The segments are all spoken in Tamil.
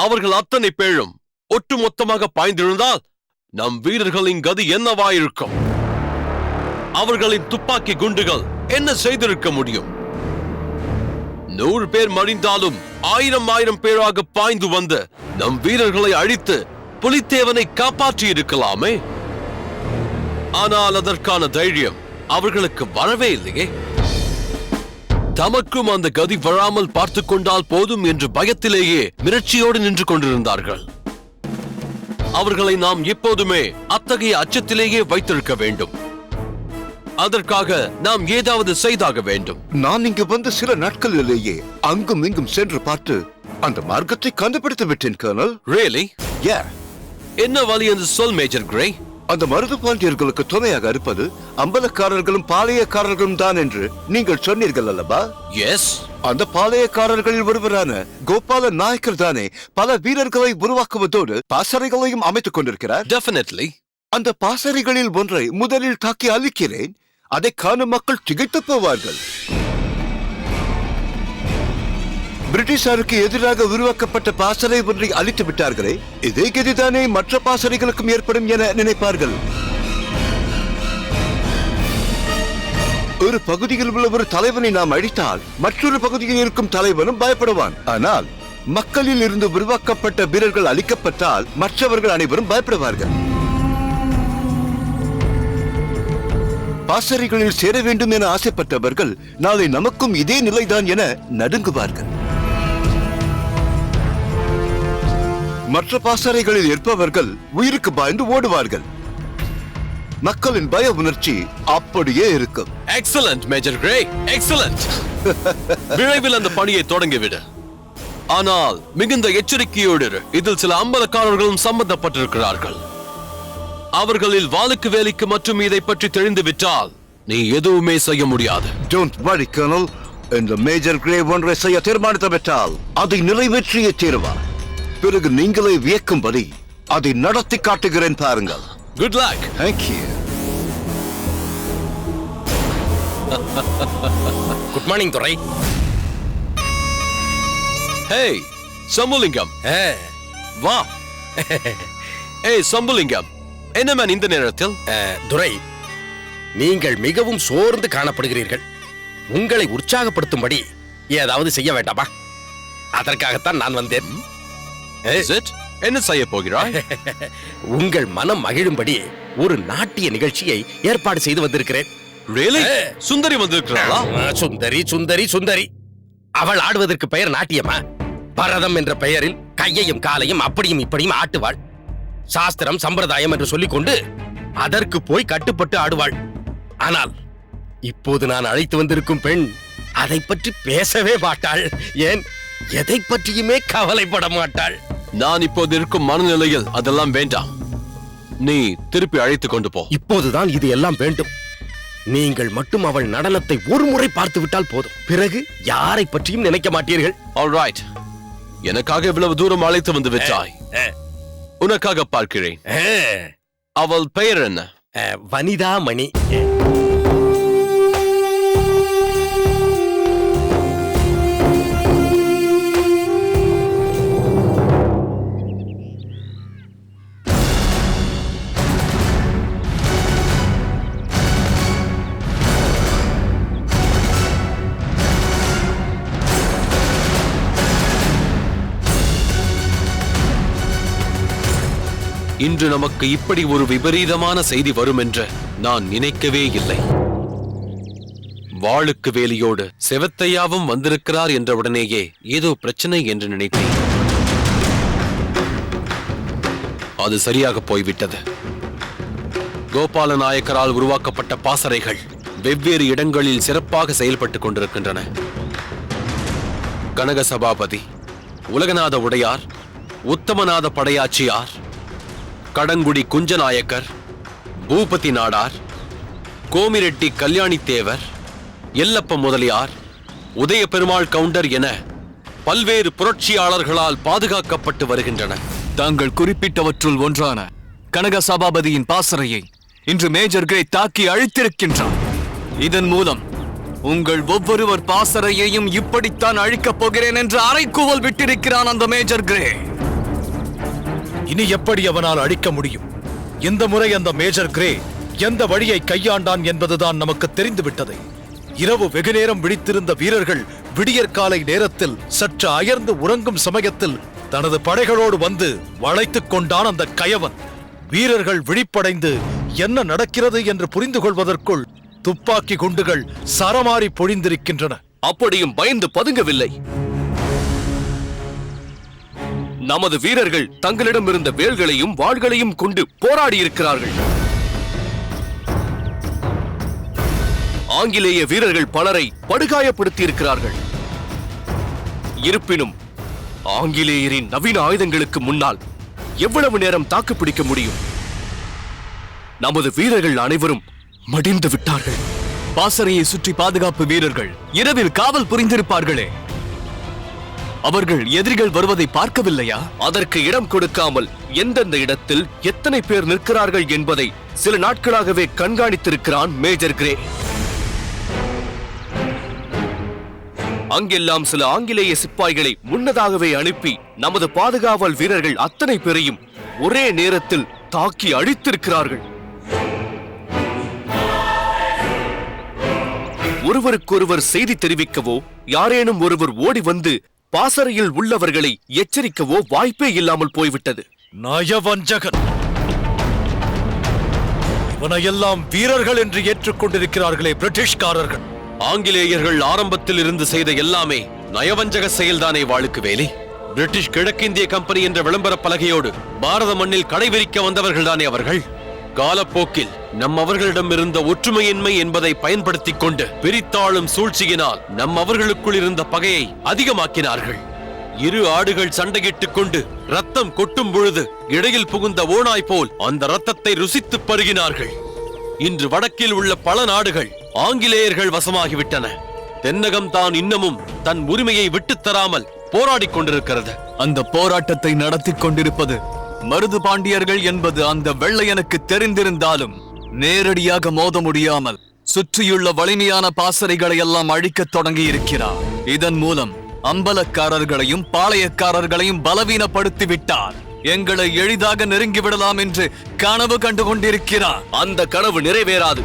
அவர்கள் அத்தனை பேரும் ஒட்டுமொத்தமாக பாய்ந்திருந்தால் நம் வீரர்களின் கதி என்னவாயிருக்கும்? அவர்களின் துப்பாக்கி குண்டுகள் என்ன செய்திருக்க முடியும்? 100 பேர் மடிந்தாலும் 1000 பேராக பாய்ந்து வந்து நம் வீரர்களை அழித்து புலித்தேவனை காப்பாற்றி இருக்கலாமே. ஆனால் அதற்கான தைரியம் அவர்களுக்கு வரவே இல்லையே. தமக்கும் அந்த கதி வராமல் பார்த்து கொண்டால் போதும் என்று பயத்திலேயே மிரட்சியோடு நின்று கொண்டிருந்தார்கள். அவர்களை நாம் எப்போதுமே அத்தகைய அச்சத்திலேயே வைத்திருக்க வேண்டும். அதற்காக நாம் ஏதாவது செய்தாக வேண்டும். நான் இங்கு வந்து சில நாட்களிலேயே அங்கும் இங்கும் சென்று பார்த்து அந்த மார்க்கத்தை கண்டுபிடித்து விட்டேன் கர்னல். Really? Yeah. என்ன வழி என்று சொல் மேஜர் கிரே. அந்த மருது பாண்டியர்களுக்கு துணையாக இருப்பது அம்பலக்காரர்களும் பாளையக்காரர்களும் தான் என்று நீங்கள் சொன்னீர்கள் அல்லவா? எஸ். அந்த பாளையக்காரர்களில் ஒருவரான கோபால நாயக்கர் தானே பல வீரர்களை உருவாக்குவதோடு பாசறைகளையும் அமைத்துக் கொண்டிருக்கிறார். Definitely. அந்த பாசறைகளில் ஒன்றை முதலில் தாக்கி அழிக்கிறேன். அதை காணும் மக்கள் திகைத்து போவார்கள். பிரிட்டிஷாருக்கு எதிராக உருவாக்கப்பட்ட பாசறை ஒன்றை அழித்து விட்டார்களே, இதே கதிதானே மற்ற பாசறைகளுக்கும் ஏற்படும் என நினைப்பார்கள். ஒரு பகுதியில் உள்ள ஒரு தலைவனை நாம் அழித்தால் மற்றொரு பகுதியில் இருக்கும் தலைவனும் பயப்படுவான். ஆனால் மக்களில் இருந்து உருவாக்கப்பட்ட வீரர்கள் அழிக்கப்பட்டால் மற்றவர்கள் அனைவரும் பயப்படுவார்கள். பாசறைகளில் சேர வேண்டும் என ஆசைப்பட்டவர்கள் நாளை நமக்கும் இதே நிலைதான் என நடுங்குவார்கள். மற்ற பாசறைகளில் இருப்பவர்கள் உயிருக்கு பயந்து ஓடுவார்கள். மக்களின் பய உணர்ச்சி அப்படியே இருக்கும். Excellent major grey, excellent. விரைவில் அந்த பணியை தொடங்கிவிடு. ஆனால் மிகுந்த எச்சரிக்கையோடு இதில் சில அம்பலக்காரர்களும் சம்பந்தப்பட்டிருக்கிறார்கள். அவர்களில் வாளுக்கு வேலைக்கு மற்றும் இதை பற்றி தெரிந்துவிட்டால் நீ எதுவுமே செய்ய முடியாது. Don't worry, Colonel. இந்த மேஜர் கிரே ஒன்றை செய்ய தீர்மானித்து விட்டால் அதை நிறைவேற்றியே தீருவார். பிறகு நீங்களே வியக்கும்படி அதை நடத்தி காட்டுகிறேன் பாருங்கள். Good luck. Thank you. Good morning Durai. Hey, Sambulingam. வா. Hey, சம்புலிங்கம். என்ன மேன் இந்த நேரத்தில்? துரை, நீங்கள் மிகவும் சோர்ந்து காணப்படுகிறீர்கள். உங்களை உற்சாகப்படுத்தும்படி ஏதாவது செய்ய வேண்டாமா? அதற்காகத்தான் நான் வந்தேன். என்ன செய்ய போகிறாய்? உங்கள் மனம் மகிழும்படி ஒரு நாட்டிய நிகழ்ச்சியை ஏற்பாடு செய்து வந்திருக்கிறேன். Really? சுந்தரி வந்திருக்கிறாளா? சுந்தரி சுந்தரி சுந்தரி. அவள் ஆடுவதற்கு பெயர் நாட்டியமா? பரதம் என்ற பெயரில் கையையும் காலையும் அப்படியும் இப்படியும் ஆட்டுவாள். சாஸ்திரம் சம்பிரதாயம் என்று சொல்லிக்கொண்டு அதற்கு போய் கட்டுப்பட்டு ஆடுவாள். ஆனால் இப்போது நான் அழைத்து வந்திருக்கும் பெண் அதை பற்றி பேசவே மாட்டாள். ஏன், எதை பற்றியுமே கவலைப்பட மாட்டாள். நான் இப்போது இருக்கும் மனநிலையில் அதெல்லாம் வேண்டாம். நீ திருப்பி அழைத்து கொண்டு போ. இப்போதுதான் இது எல்லாம் வேண்டும். நீங்கள் மட்டும் அவள் நடனத்தை ஒரு முறை பார்த்து விட்டால் போதும். பிறகு யாரை பற்றியும் நினைக்க மாட்டீர்கள். Alright. எனக்காக இவ்வளவு தூரம் அழைத்து வந்து விட்டாய். உனக்காக பார்க்கிறேன். அவள் பெயர் என்ன? வனிதா மணி. இன்று நமக்கு இப்படி ஒரு விபரீதமான செய்தி வரும் என்று நான் நினைக்கவே இல்லை. வாளுக்கு வேலியோடு செவத்தையாவும் வந்திருக்கிறார் என்றவுடனேயே ஏதோ பிரச்சனை என்று நினைத்தேன். அது சரியாக போய்விட்டது. கோபால நாயக்கரால் உருவாக்கப்பட்ட பாசறைகள் வெவ்வேறு இடங்களில் சிறப்பாக செயல்பட்டுக் கொண்டிருக்கின்றன. கனக சபாபதி, உலகநாத உடையார், உத்தமநாத படையாச்சியார், கடங்குடி குஞ்சநாயக்கர், பூபதி நாடார், கோமிரெட்டி கல்யாணி தேவர், எல்லப்ப முதலியார், உதய பெருமாள் கவுண்டர் என பல்வேறு புரட்சியாளர்களால் பாதுகாக்கப்பட்டு வருகின்றன. தாங்கள் குறிப்பிட்டவற்றுள் ஒன்றான கனக சபாபதியின் பாசறையை இன்று மேஜர் கிரே தாக்கி அழித்திருக்கின்றார். இதன் மூலம் உங்கள் ஒவ்வொருவர் பாசறையையும் இப்படித்தான் அழிக்கப் போகிறேன் என்று அறைக்கூவல் விட்டிருக்கிறான் அந்த மேஜர் கிரே. இனி எப்படி அவனால் அழிக்க முடியும்? இந்த முறை அந்த மேஜர் கிரே எந்த வழியை கையாண்டான் என்பதுதான் நமக்கு தெரிந்துவிட்டது. இரவு வெகுநேரம் விழித்திருந்த வீரர்கள் விடியற்காலை நேரத்தில் சற்று அயர்ந்து உறங்கும் சமயத்தில் தனது படைகளோடு வந்து வளைத்துக் கொண்டான் அந்த கயவன். வீரர்கள் விழிப்படைந்து என்ன நடக்கிறது என்று புரிந்து கொள்வதற்குள் துப்பாக்கி குண்டுகள் சரமாரி பொழிந்திருக்கின்றன. அப்படியும் பயந்து பதுங்கவில்லை. நமது வீரர்கள் தங்களிடம் இருந்த வேல்களையும் வாள்களையும் கொண்டு போராடி இருக்கிறார்கள். ஆங்கிலேய வீரர்கள் பலரை படுகாயப்படுத்தி இருக்கிறார்கள். இருப்பினும் ஆங்கிலேயரின் நவீன ஆயுதங்களுக்கு முன்னால் எவ்வளவு நேரம் தாக்குப்பிடிக்க முடியும்? நமது வீரர்கள் அனைவரும் மடிந்து விட்டார்கள். பாசறையை சுற்றி பாதுகாப்பு வீரர்கள் இரவில் காவல் புரிந்திருப்பார்களே, அவர்கள் எதிரிகள் வருவதை பார்க்கவில்லையா? அதற்கு இடம் கொடுக்காமல் எந்தெந்த இடத்தில் எத்தனை பேர் நிற்கிறார்கள் என்பதை சில நாட்களாகவே கண்காணித்திருக்கிறான் மேஜர் கிரே. அங்கெல்லாம் சில ஆங்கிலேய சிப்பாய்களை முன்னதாகவே அனுப்பி நமது பாதுகாவல் வீரர்கள் அத்தனை பேரையும் ஒரே நேரத்தில் தாக்கி அழித்திருக்கிறார்கள். ஒருவருக்கொருவர் செய்தி தெரிவிக்கவோ யாரேனும் ஒருவர் ஓடி வந்து பாசறையில் உள்ளவர்களை எச்சரிக்கவோ வாய்ப்பே இல்லாமல் போய்விட்டது. நயவஞ்சகன்! இவனையெல்லாம் வீரர்கள் என்று ஏற்றுக்கொண்டிருக்கிறார்களே பிரிட்டிஷ்காரர்கள். ஆங்கிலேயர்கள் ஆரம்பத்தில் இருந்து செய்த எல்லாமே நயவஞ்சக செயல்தானே வாளுக்கு வேலி. பிரிட்டிஷ் கிழக்கிந்திய கம்பெனி என்ற விளம்பர பலகையோடு பாரத மண்ணில் கடைவிரிக்க வந்தவர்கள் தானே அவர்கள். காலப்போக்கில் அவர்களிடம் இருந்த ஒற்றுமையின்மை என்பதை பயன்படுத்திக் கொண்டு பிரித்தாளும் சூழ்ச்சியினால் அவர்களுக்குள் இருந்த பகையை அதிகமாக்கினார்கள். இரு ஆடுகள் சண்டையிட்டுக் கொண்டு ரத்தம் கொட்டும் பொழுது இடையில் புகுந்த ஓநாய் போல் அந்த ரத்தத்தை ருசித்து பருகினார்கள். இன்று வடக்கில் உள்ள பல நாடுகள் ஆங்கிலேயர்கள் வசமாகிவிட்டன. தென்னகம் தான் இன்னமும் தன் உரிமையை விட்டுத் தராமல் போராடிக் கொண்டிருக்கிறது. அந்த போராட்டத்தை நடத்தி கொண்டிருப்பது மருது பாண்டியர்கள் என்பது அந்த வெள்ளையனுக்கு தெரிந்திருந்தாலும் நேரடியாக மோத முடியாமல் சுற்றியுள்ள வலிமையான பாசறைகளை எல்லாம் அழிக்கத் தொடங்கி இருக்கிறார். இதன் மூலம் அம்பலக்காரர்களையும் பாளையக்காரர்களையும் பலவீனப்படுத்தி விட்டார். எங்களை எளிதாக நெருங்கிவிடலாம் என்று கனவு கண்டு கொண்டிருக்கிறார். அந்த கனவு நிறைவேறாது.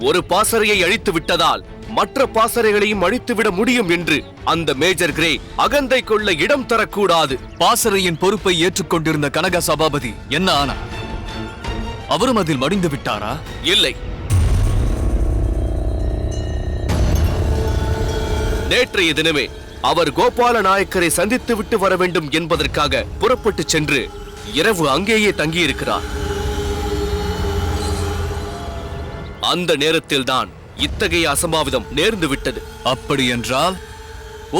ஒரு பாசறையை அழித்து விட்டதால் மற்ற பாசறைகளையும் அழித்துவிட முடியும் என்று அந்த மேஜர் கிரே அகந்தை கொள்ள இடம் தரக்கூடாது. பாசறையின் பொறுப்பை ஏற்றுக்கொண்டிருந்த கனக சபாபதி என்ன ஆனார்? அவரும் அதில் மடிந்து விட்டாரா? இல்லை. நேற்றைய தினமே அவர் கோபால நாயக்கரை சந்தித்து விட்டு வர வேண்டும் என்பதற்காக புறப்பட்டு சென்று இரவு அங்கேயே தங்கியிருக்கிறார். அந்த நேரத்தில்தான் இத்தகைய அசம்பாவிதம் நேர்ந்து விட்டது. அப்படி என்றால்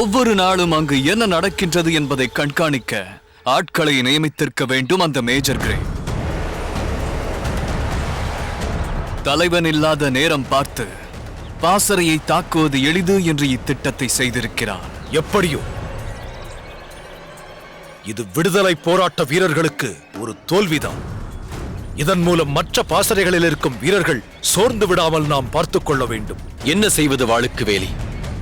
ஒவ்வொரு நாளும் அங்கு என்ன நடக்கின்றது என்பதை கண்காணிக்க ஆட்களை நியமித்திருக்க வேண்டும் அந்த மேஜர் கிரே. தலைவன் இல்லாத நேரம் பார்த்து பாசறையை தாக்குவது எளிது என்று இத்திட்டத்தை செய்திருக்கிறார். எப்படியோ இது விடுதலை போராட்ட வீரர்களுக்கு ஒரு தோல்விதான். இதன் மூலம் மற்ற பாசறைகளில் இருக்கும் வீரர்கள் சோர்ந்து விடாமல் நாம் பார்த்துக் கொள்ள வேண்டும். என்ன செய்வது வாளுக்கு வேலி?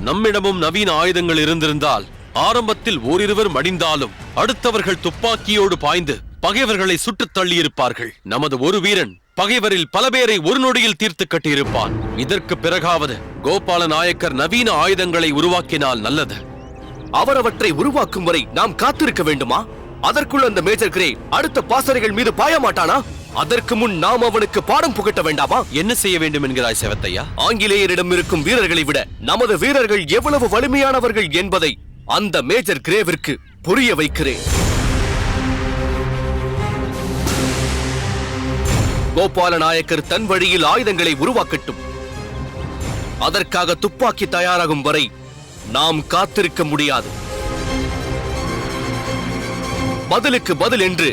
நம்மிடமும் நவீன ஆயுதங்கள் இருந்திருந்தால் ஆரம்பத்தில் ஓரிருவர் மடிந்தாலும் அடுத்தவர்கள் துப்பாக்கியோடு பாய்ந்து பகைவர்களை சுட்டுத் தள்ளியிருப்பார்கள். நமது ஒரு வீரன் பகைவரில் பல பேரை ஒரு நொடியில் தீர்த்து கட்டியிருப்பான். இதற்கு பிறகாவது கோபால நாயக்கர் நவீன ஆயுதங்களை உருவாக்கினால் நல்லது. அவரவற்றை உருவாக்கும் வரை நாம் காத்திருக்க வேண்டுமா? அதற்குள் அந்த மேஜர் கிரே அடுத்த பாசறைகள் மீது பாய மாட்டானா? அதற்கு முன் நாம் அவனுக்கு பாடம் புகட்ட வேண்டாமா? என்ன செய்ய வேண்டும் என்கிறாய் செவத்தையா? ஆங்கிலேயரிடம் இருக்கும் வீரர்களை விட நமது வீரர்கள் எவ்வளவு வலிமையானவர்கள் என்பதை அந்த மேஜர் கிரேவிற்கு புரிய வைக்கிறேன். கோபால நாயக்கர் தன் வழியில் ஆயுதங்களை உருவாக்கட்டும். அதற்காக துப்பாக்கி தயாராகும் வரை நாம் காத்திருக்க முடியாது. பதிலுக்கு பதில் என்று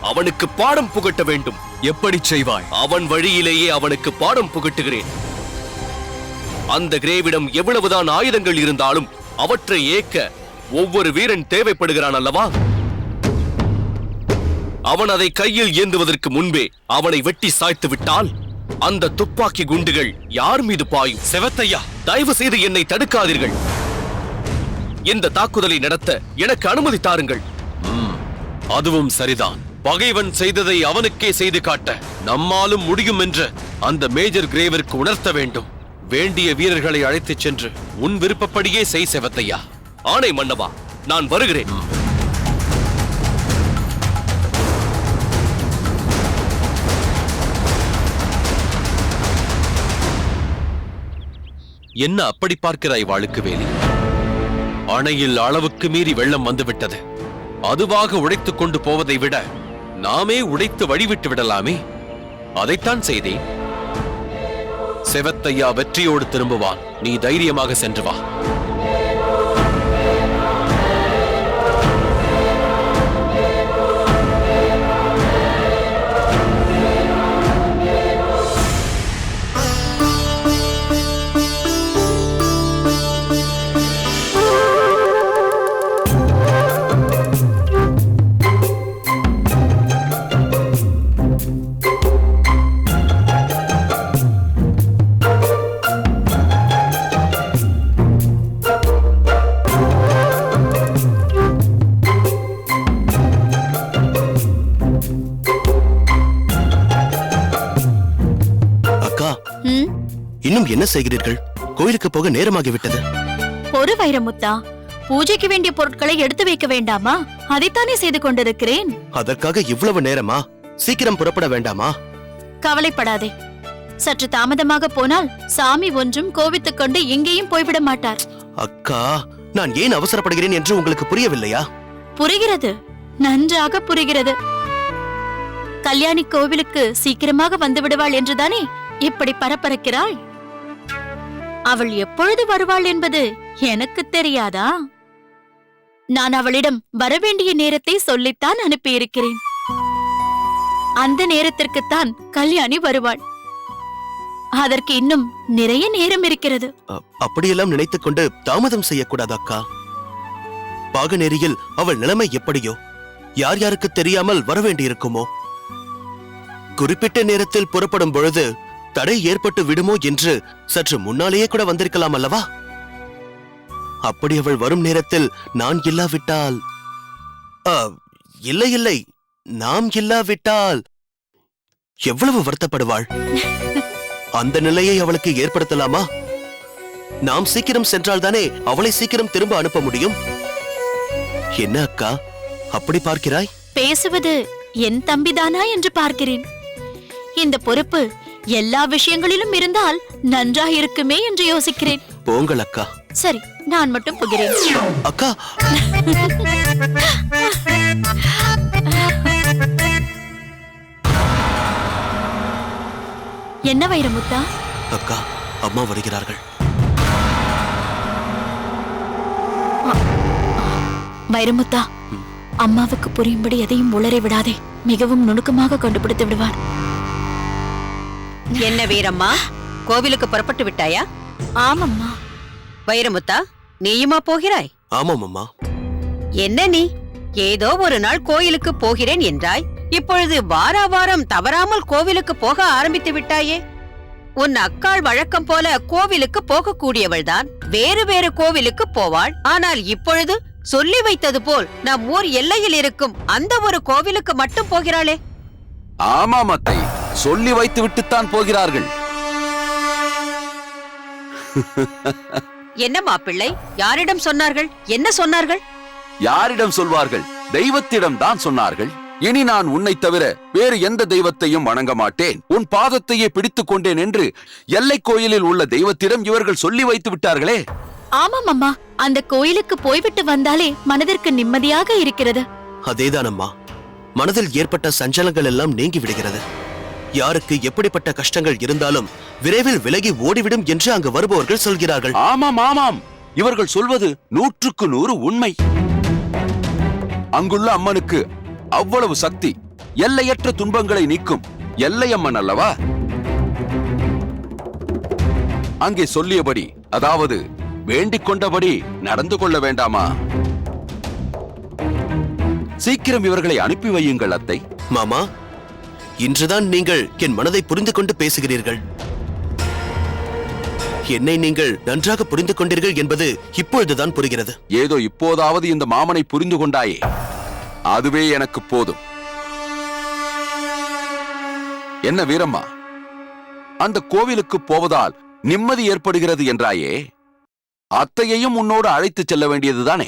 அவனுக்கு பாடம் புகட்ட வேண்டும். எப்படி செய்வாய்? அவன் வழியிலேயே அவனுக்கு பாடம் புகட்டுகிறேன். அந்த கிரேவிடம் எவ்வளவுதான் ஆயுதங்கள் இருந்தாலும் அவற்றை ஏற்க ஒவ்வொரு வீரன் தேவைப்படுகிறான் அல்லவா? அவன் அதை கையில் ஏந்துவதற்கு முன்பே அவனை வெட்டி சாய்த்து விட்டால் அந்த துப்பாக்கி குண்டுகள் யார் மீது பாயும்? செவத்தையா, தயவு செய்து என்னை தடுக்காதீர்கள். இந்த தாக்குதலை நடத்த எனக்கு அனுமதி தாருங்கள். அதுவும் சரிதான். பகைவன் செய்ததை அவனுக்கே செய்து காட்ட நம்மாலும் முடியும் என்று அந்த மேஜர் கிரேவிற்கு உணர்த்த வேண்டும். வேண்டிய வீரர்களை அழைத்துச் சென்று உன் விருப்பப்படியே செய் செவத்தையா. ஆணை மன்னவா, நான் வருகிறேன். என்ன அப்படி பார்க்கிறாய் வாளுக்கு வேலி? அணையில் அளவுக்கு மீறி வெள்ளம் வந்துவிட்டது. அதுவாக உடைத்துக் கொண்டு போவதை விட நாமே உடைத்து வழிவிட்டு விடலாமே. அதைத்தான் செய்தேன். செவத்தையா வெற்றியோடு திரும்புவான். நீ தைரியமாக சென்று வா. இன்னும் என்ன செய்கிறீர்கள்? கோயிலுக்கு போக நேரமாகிவிட்டது. ஒரு வைரமுத்தா, பூஜைக்கு வேண்டிய பொருட்களை எடுத்து வைக்க வேண்டாமா? அதைத்தானே செய்து கொண்டிருக்கிறேன். அதற்காக இவ்வளவு நேரமா? சீக்கிரம் புறப்பட வேண்டாமா? கவலைப்படாதே. சற்று தாமதமாக போனால் சாமி ஒன்றும் கோவித்துக் கொண்டு எங்கேயும் போய்விட மாட்டார். அக்கா, நான் ஏன் அவசரப்படுகிறேன் என்று உங்களுக்கு புரியவில்லையா? புரிகிறது, நன்றாக புரிகிறது. கல்யாணி கோவிலுக்கு சீக்கிரமாக வந்து விடுவாள் என்றுதானே இப்படி பரபரக்கிறாள். அவள் எப்பொழுது வருவாள் என்பது எனக்கு தெரியாதா? நான் அவளிடம் வரவேண்டிய நேரத்தை சொல்லித்தான் அனுப்பியிருக்கிறேன். அந்த நேரத்திற்குத்தான் கல்யாணி வருவாள். அதற்கு இன்னும் நிறைய நேரம் இருக்கிறது. அப்படியெல்லாம் நினைத்துக் கொண்டு தாமதம் செய்யக்கூடாது அக்கா. பாகநேரியில் அவள் நிலைமை எப்படியோ, யார் யாருக்கு தெரியாமல் வரவேண்டியிருக்குமோ. குறிப்பிட்ட நேரத்தில் புறப்படும் பொழுது தடை ஏற்பட்டு விடுமோ என்று சற்று முன்னாலேயே கூட வந்திருக்கலாம் அல்லவா? அப்படி அவள் வரும் நேரத்தில் நான் இல்லாவிட்டால், இல்லை இல்லை, நாம் இல்லாவிட்டால் எவ்வளவு வருத்தப்படுவாள். அந்த நிலையை அவளுக்கு ஏற்படுத்தலாமா? நாம் சீக்கிரம் சென்றால்தானே அவளை சீக்கிரம் திரும்ப அனுப்ப முடியும். என்ன அக்கா அப்படி பார்க்கிறாய்? பேசுவது என் தம்பிதானா என்று பார்க்கிறேன். இந்த பொறுப்பு எல்லா விஷயங்களிலும் இருந்தால் நன்றாயிருக்குமே என்று யோசிக்கிறேன். போங்கள் அக்கா. சரி, நான் மட்டும் போகிறேன். அக்கா, என்ன வைரமுத்தா? அக்கா, அம்மா வருகிறார்கள். வைரமுத்தா, அம்மாவுக்கு புரியும்படி எதையும் உளறி விடாதே. மிகவும் நுணுக்கமாக கண்டுபிடித்து விடுவார். என்ன வீரம்மா, கோவிலுக்கு புறப்பட்டு விட்டாயா? ஆமம்மா. வைரமுத்தா, நீயுமா போகிறாய்? ஆமாம் அம்மா. என்ன நீ ஏதோ ஒரு நாள் கோயிலுக்கு போகிறேன் என்றாய். இப்பொழுது வாரம் தவறாமல் கோவிலுக்கு போக ஆரம்பித்து விட்டாயே. உன் அக்காள் வழக்கம் போல கோவிலுக்கு போகக்கூடியவள்தான். வேறு வேறு கோவிலுக்கு போவாள். ஆனால் இப்பொழுது சொல்லி வைத்தது போல் நம் ஊர் எல்லையில் இருக்கும் அந்த ஒரு கோவிலுக்கு மட்டும் போகிறாளே. ஆமாம் அத்தை, சொல்லி வைத்து விட்டுத்தான் போகிறார்கள். என்ன மாப்பிள்ளை, யாரிடம் சொன்னார்கள்? என்ன சொன்னார்கள்? யாரிடம் சொல்வார்கள்? தெய்வத்திடம் தான் சொன்னார்கள். இனி நான் உன்னை தவிர வேறு எந்த தெய்வத்தையும் வணங்க மாட்டேன், உன் பாதத்தையே பிடித்துக் கொண்டேன் என்று எல்லை கோயிலில் உள்ள தெய்வத்திடம் இவர்கள் சொல்லி வைத்து விட்டார்களே. ஆமாம் அம்மா, அந்த கோயிலுக்கு போய்விட்டு வந்தாலே மனதிற்கு நிம்மதியாக இருக்கிறது. அதேதான் அம்மா, மனதில் ஏற்பட்ட சஞ்சலங்கள் எல்லாம் நீங்கி விடுகிறது. யாருக்கு எப்படிப்பட்ட கஷ்டங்கள் இருந்தாலும் விரைவில் விலகி ஓடிவிடும் என்று அங்கு வருபவர்கள் சொல்கிறார்கள். ஆமாம் ஆமாம், இவர்கள் சொல்வது 100% உண்மை. அங்குள்ள அம்மனுக்கு அவ்வளவு சக்தி, எல்லையற்ற துன்பங்களை நீக்கும் எல்லையம்மன் அல்லவா? அங்கே சொல்லியபடி, அதாவது வேண்டிக் கொண்டபடி நடந்து கொள்ள வேண்டாமா? சீக்கிரம் இவர்களை அனுப்பி வையுங்கள் அத்தை. மாமா, இன்றுதான் நீங்கள் என் மனதை புரிந்து கொண்டு பேசுகிறீர்கள். என்னை நீங்கள் நன்றாக புரிந்து கொண்டீர்கள் என்பது இப்பொழுதுதான் புரிகிறது. ஏதோ இப்போதாவது இந்த மாமனை புரிந்து கொண்டாயே. அதுவே எனக்கு போதும். என்ன வீரம்மா, அந்த கோவிலுக்கு போவதால் நிம்மதி ஏற்படுகிறது என்றாயே, அத்தையையும் உன்னோடு அழைத்துச் செல்ல வேண்டியதுதானே?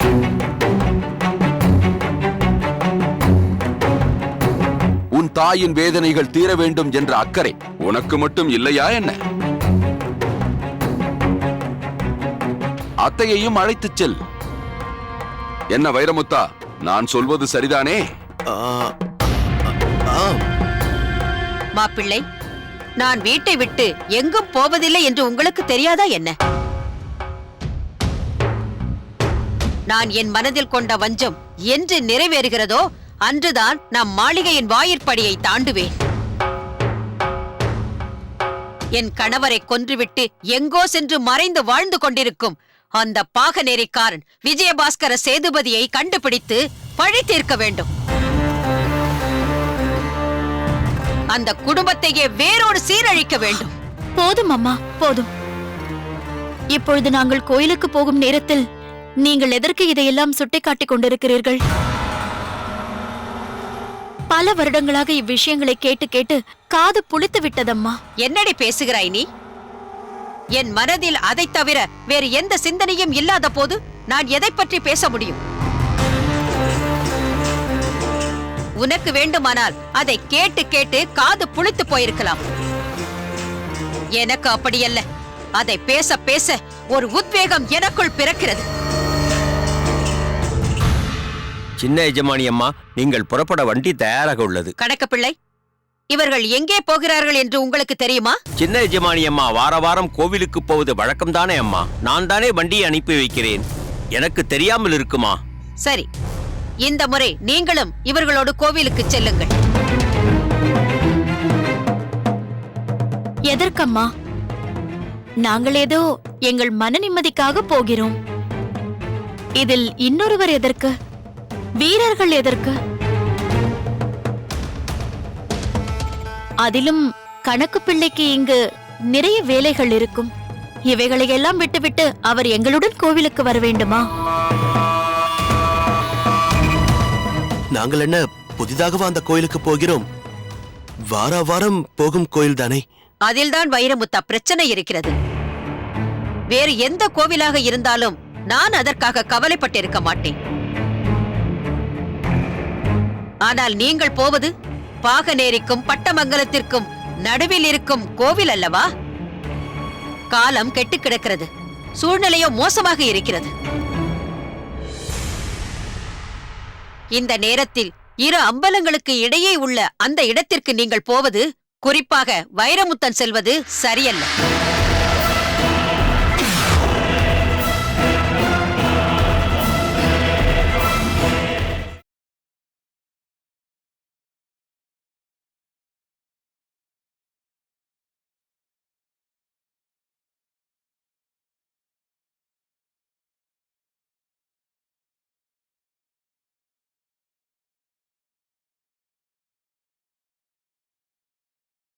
உன் தாயின் வேதனைகள் தீர வேண்டும் என்ற அக்கறை உனக்கு மட்டும் இல்லையா என்ன? அத்தையையும் அழைத்துச் செல். என்ன வைரமுத்தா, நான் சொல்வது சரிதானே? மாப்பிள்ளை, நான் வீட்டை விட்டு எங்கும் போவதில்லை என்று உங்களுக்கு தெரியாதா என்ன? நான் என் மனதில் கொண்ட வஞ்சம் என்று நிறைவேறுகிறதோ அன்றுதான் நம் மாளிகையின் வாயிற்படியை தாண்டுவேன். என் கணவரை கொன்றுவிட்டு எங்கோ சென்று மறைந்து வாழ்ந்து கொண்டிருக்கும் அந்த பாகநேரிக்காரன் விஜயபாஸ்கர சேதுபதியை கண்டுபிடித்து பழி தீர்க்க வேண்டும். அந்த குடும்பத்தையே வேரோடு சீரழிக்க வேண்டும். போதும் அம்மா, போதும். இப்பொழுது நாங்கள் கோயிலுக்கு போகும் நேரத்தில் நீங்கள் எதற்கு இதையெல்லாம் சுட்டிக்காட்டிக் கொண்டிருக்கிறீர்கள்? பல வருடங்களாக இவ்விஷயங்களை கேட்டு கேட்டு காது புளித்து விட்டதம்மா. என்னடி பேசுகிறாய் நீ? என் மனதில் அதை தவிர வேறு எந்த சிந்தனையும் இல்லாத போது நான் எதை பற்றி பேச முடியும்? உனக்கு வேண்டுமானால் அதை கேட்டு கேட்டு காது புளித்து போயிருக்கலாம். எனக்கு அப்படியல்ல. அதை பேச பேச ஒரு உத்வேகம் எனக்குள் பிறக்கிறது. சின்ன எஜமானி அம்மா, நீங்கள் புறப்பட வண்டி தயாராக உள்ளது. கணக்கு பிள்ளை, இவர்கள் எங்கே போகிறார்கள் என்று உங்களுக்கு தெரியுமா? சின்ன எஜமானி அம்மா, வார வாரம் கோவிலுக்கு போவது வழக்கம்தானே அம்மா? நான் தானே வண்டியை அனுப்பி வைக்கிறேன். எனக்கு தெரியாமல் இருக்குமா? சரி, இந்த முறை நீங்களும் இவர்களோடு கோவிலுக்கு செல்லுங்கள். எதற்கம்மா? நாங்கள் ஏதோ எங்கள் மன நிம்மதிக்காக போகிறோம். இதில் இன்னொருவர் எதற்கு? வீரர்கள் எதற்கு? அதிலும் கணக்கு பிள்ளைக்கு இங்கு நிறைய வேலைகள் இருக்கும். இவைகளையெல்லாம் விட்டுவிட்டு அவர் எங்களுடன் கோவிலுக்கு வர வேண்டுமா? நாங்கள் என்ன புதிதாகவா அந்த கோயிலுக்கு போகிறோம்? வார வாரம் போகும் கோயில் தானே. அதில்தான் வைரமுத்தா பிரச்சனை இருக்கிறது. வேறு எந்த கோவிலாக இருந்தாலும் நான் அதற்காக கவலைப்பட்டிருக்க மாட்டேன். ஆனால் நீங்கள் போவது பாகநேரிக்கும் பட்டமங்கலத்திற்கும் நடுவில் இருக்கும் கோவில் அல்லவா? காலம் கெட்டு கிடக்கிறது. சூழ்நிலையோ மோசமாக இருக்கிறது. இந்த நேரத்தில் இரு அம்பலங்களுக்கு இடையே உள்ள அந்த இடத்திற்கு நீங்கள் போவது, குறிப்பாக வைரமுத்தன் செல்வது சரியல்ல.